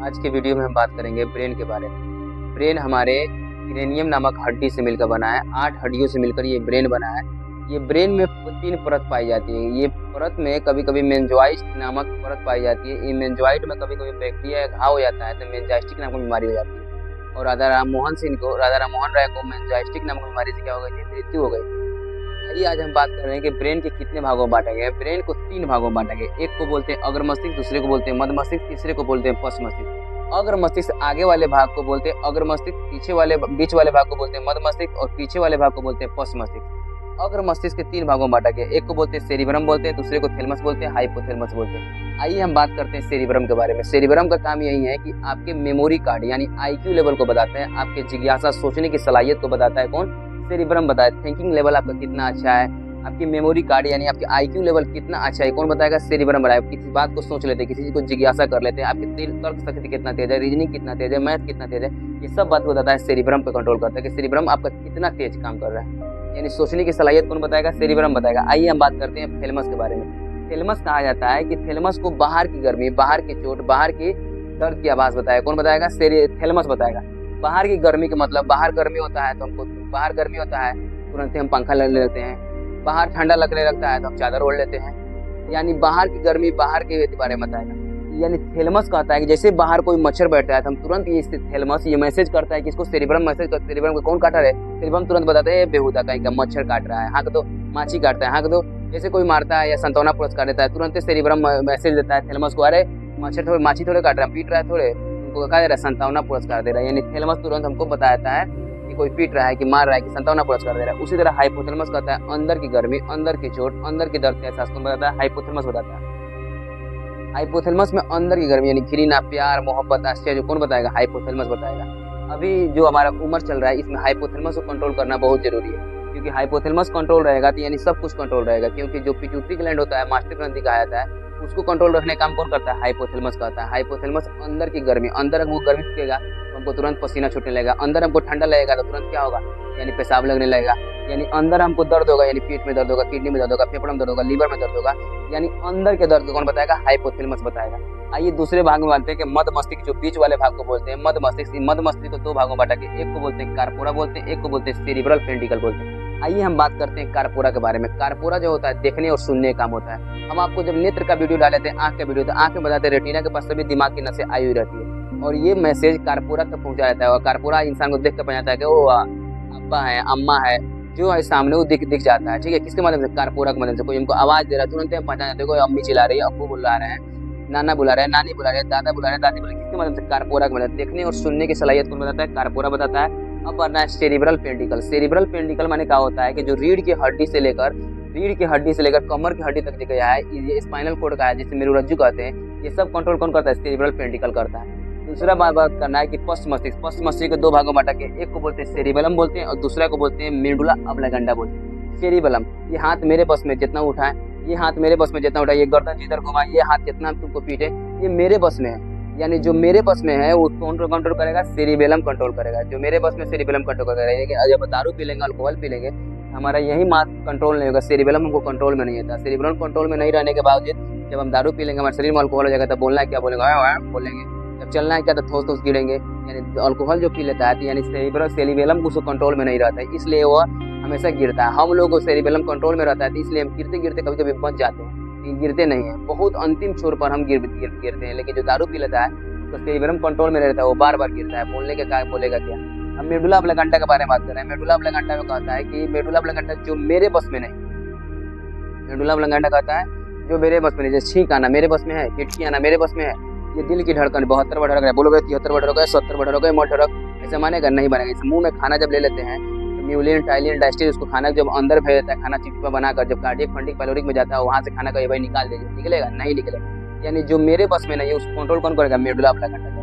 आज के वीडियो में हम बात करेंगे ब्रेन के बारे में। ब्रेन हमारे क्रेनियम नामक हड्डी से मिलकर बना है। 8 हड्डियों से मिलकर ये ब्रेन बना है। ये ब्रेन में 3 परत पाई जाती है। ये परत में कभी कभी मेनिंजाइटिस नामक परत पाई जाती है। ये मेनिंजाइट में कभी कभी बैक्टीरिया या घाव हो जाता है तो मेनिंजाइटिस नामक बीमारी हो जाती है। और राधा राम मोहन राय को मेनिंजाइटिस नामक बीमारी से क्या हो गई थी? मृत्यु हो गई। आइए आज हम बात कर रहे हैं कि ब्रेन के कितने भागों में बांटा गया है। ब्रेन को 3 भागों में बांटा गया। एक को बोलते हैं अग्र मस्तिष्क, दूसरे को बोलते हैं मध्य मस्तिष्क, तीसरे को बोलते हैं पश्च मस्तिष्क। अग्र मस्तिष्क आगे वाले भाग को बोलते हैं अग्र मस्तिष्क, बीच वाले भाग को बोलते हैं मध्य मस्तिष्क और पीछे वाले भाग को बोलते हैं पश्च मस्तिष्क। अग्र मस्तिष्क के 3 भागों में बांटा गया। एक को बोलते हैं सेरिब्रम बोलते हैं, दूसरे को थैलेमस बोलते हैं, हाइपोथैलेमस बोलते हैं। आइए हम बात करते हैं सेरिब्रम के बारे में। सेरिब्रम का काम यही है कि आपके मेमोरी कार्ड यानी IQ लेवल को बताते हैं, आपके जिज्ञासा सोचने की सलाहियत को बताता है। कौन? सेरिब्रम बताए। थिंकिंग लेवल आपका कितना अच्छा है, आपकी मेमोरी कार्ड यानी आपके IQ लेवल कितना अच्छा है, कौन बताएगा? सेरिब्रम बताएगा। किसी बात को सोच लेते हैं, किसी चीज को जिज्ञासा कर लेते हैं, आपकी तर्क शक्ति कितना तेज है, रीजनिंग कितना तेज है, मैथ कितना तेज है, ये सब बात को बताता है। सेरिब्रम पे कंट्रोल करता है कि सेरिब्रम आपका कितना तेज काम कर रहा है, यानी सोचने की सलाहियत कौन बताएगा? सेरिब्रम बताएगा। आइए हम बात करते हैं थैलेमस के बारे में। थैलेमस कहा जाता है कि थैलेमस को बाहर की गर्मी, बाहर की चोट, बाहर की दर्द की आवाज बताएगा। कौन बताएगा? थैलेमस बताएगा। बाहर की गर्मी का मतलब बाहर गर्मी होता है तो हमको बाहर गर्मी होता है तुरंत ही हम पंखा ले लेते हैं। बाहर ठंडा लगने लगता है तो हम चादर ओढ़ लेते हैं, यानी बाहर की गर्मी बाहर के बारे में बताएगा। यानी थैलेमस कहता है कि जैसे बाहर कोई मच्छर बैठता है तो हम तुरंत ये थैलेमस ये मैसेज करता है कि इसको सेरिब्रम मैसेज करता है। सेरिब्रम को कौन काटा है? सेरिब्रम तुरंत बताते हैं बेहुदा कहीं का मच्छर काट रहा है, हाँक दो, माछी काटता है, हाँक दो। जैसे कोई मारता है या संतावना पुरस्कार देता है तुरंत सेरिब्रम मैसेज देता है थैलेमस को, अरे मच्छर थोड़े माछी थोड़े काट रहा है, पीट रहा है, थोड़े उनको कहा जा रहा है, संतावना पुरस्कार दे रहा है। यानी थैलेमस तुरंत हमको बताता है कि कोई पीट रहा है, कि मार रहा है, कि संतावना पुरस्कार दे रहा है। उसी तरह हाइपोथैलेमस कहता है अंदर की गर्मी, अंदर की चोट, अंदर की दर्द का एहसास कौन बताता है? हाइपोथैलेमस बताता है। हाइपोथैलेमस में अंदर की गर्मी यानी घृणा, प्यार, मोहब्बत, आश्चर्य कौन बताएगा? हाइपोथैलेमस बताएगा। अभी जो हमारा उम्र चल रहा है इसमें हाइपोथैलेमस को कंट्रोल करना बहुत जरूरी है, क्योंकि हाइपोथैलेमस कंट्रोल रहेगा तो यानी सब कुछ कंट्रोल रहेगा। क्योंकि जो पिट्यूटरी ग्लैंड होता है, मास्टर ग्रंथि कहा जाता है, उसको कंट्रोल रखने का काम कौन करता है? हाइपोथैलेमस कहता है। हाइपोथैलेमस अंदर की गर्मी, अंदर वो गर्मी फूकेगा तो हमको तुरंत पसीना छूटने लगेगा, अंदर हमको ठंडा लगेगा तो तुरंत क्या होगा? यानी पेशाब लगने लगेगा। यानी अंदर हमको दर्द होगा, यानी पेट में दर्द होगा, किडनी में दर्द होगा, फेफड़ों में दर्द होगा, लीवर में दर्द होगा, यानी अंदर के दर्द को कौन बताएगा? हाइपोथैलेमस बताएगा। आइए दूसरे भाग में बांटते हैं कि मध्य मस्तिष्क, जो बीच वाले भाग को बोलते हैं मध्य मस्तिष्क। मध्य मस्तिष्क को 2 भागों में बांटा के, एक को बोलते हैं कार्पोरा बोलते हैं, एक को बोलते हैं सेरिब्रल पेंटिकल बोलते हैं। आइए हम बात करते हैं कार्पोरा के बारे में। कार्पोरा जो होता है देखने और सुनने का काम होता है। हम आपको जब नेत्र का वीडियो डाल लेते हैं, आंख का वीडियो, तो आंख में बताते हैं रेटिना के पास सभी दिमाग की नसें आई हुई रहती है और ये मैसेज कार्पोरा तक पहुंचा जाता है और कार्पोरा इंसान को देख कर पहचानता है कि वो अब्बा है, अम्मा है, जो है सामने वो दिख जाता है। ठीक है, किसके माध्यम से? कार्पोरा के माध्यम से। कोई हमको आवाज दे रहा है तुरंत हम पहचान जाते हैं, कोई अम्मी चिल्ला रही है, अब्बू बुला रहे हैं, नाना बुला रहे हैं, नानी बुला रहे हैं, दादा बुला रहे हैं, दादी बुला रहे हैं, किसके माध्यम से? कार्पोरा के माध्यम से। देखने और सुनने की सलाहियत कौन बताता है? कार्पोरा बताता है। अब बढ़ना है सेरिब्रल पेंटिकल। सेरिब्रल पेंटिकल माने क्या होता है कि जो रीढ़ की हड्डी से लेकर कमर की हड्डी तक गया है, ये स्पाइनल कोड का है, जिसे मेरुरज्जु कहते हैं, ये सब कंट्रोल कौन करता है? सेरिब्रल पेंटिकल करता है। दूसरा बात करना है कि पश्च मस्तिष्क। पश्च मस्तिष्क को 2 भागों में बांटा के, एक को बोलते हैं सेरिबेलम बोलते हैं और दूसरा को बोलते हैं मेडुला ऑब्लिगेंडा बोलते हैं। सेरिबेलम, ये हाथ मेरे बस में जितना उठाए, ये हाथ मेरे बस में जितना उठाए, ये गर्दन जिधर घुमाए, ये हाथ जितना तुमको पीटे, ये मेरे बस में है। यानी जो मेरे बस में है वो कंट्रोल करेगा, सेरिबेलम कंट्रोल करेगा। जो मेरे बस में सेरिबेलम कंट्रोल करेगा। लेकिन जब दारू पी लेंगे, अल्कोहल पी लेंगे, हमारा यही मास कंट्रोल नहीं होगा, सेरिबेलम हमको कंट्रोल में नहीं होता। सेरिबेलम कंट्रोल में नहीं रहने के बावजूद जब हम दारू पी लेंगे, हमारे शरीर में अल्कोहल हो जाएगा, तब बोलना है क्या? बोलेंगे बोलेंगे। जब चलना है क्या? तो ठोस गिरेंगे। यानी अल्कोहल जो पी लेता है तो यानी सेरिबेलम उसको कंट्रोल में नहीं रहता है, इसलिए वो हमेशा गिरता है। हम लोग को सेरिबेलम कंट्रोल में रहता है तो इसलिए हम गिरते गिरते कभी कभी बच जाते हैं, गिरते नहीं है, बहुत अंतिम छोर पर हम गिरते हैं। लेकिन जो दारू पी लेता है तो सेरिबेलम कंट्रोल में रहता है, वो बार बार गिरता है, बोलने के क्या बोलेगा क्या। हम मेडुला ऑब्लिगेंडा के बारे में बात कर रहे हैं। मेडुला ऑब्लिगेंडा में कहता है कि मेडुला ऑब्लिगेंडा जो मेरे बस में नहीं, मेडुला ऑब्लिगेंडा कहता है जो मेरे बस में नहीं, जैसे छींक आना मेरे बस में है, हिचकी आना मेरे बस में है, ये दिल की धड़कन 72 बार धड़क है, बोलोगे 73 बार धड़क है, 70 बार धड़क है, मोट धड़क, ऐसा मानेगा? नहीं बनेगा। इस मुंह में खाना जब ले लेते हैं तो म्यूलिन, टाइलिन, डायस्टिन, उसको खाना जब अंदर भेज देता है, खाना चिपचिपा बनाकर, जब कार्डियक फंडिक पैलोरिक में जाता है, वहाँ से खाना का ये भाई निकाल दीजिए, निकलेगा? नहीं निकलेगा। यानी जो मेरे बस में नहीं है उसको कंट्रोल कौन करेगा? मेडुला ऑब्लिगेंडा करेगा।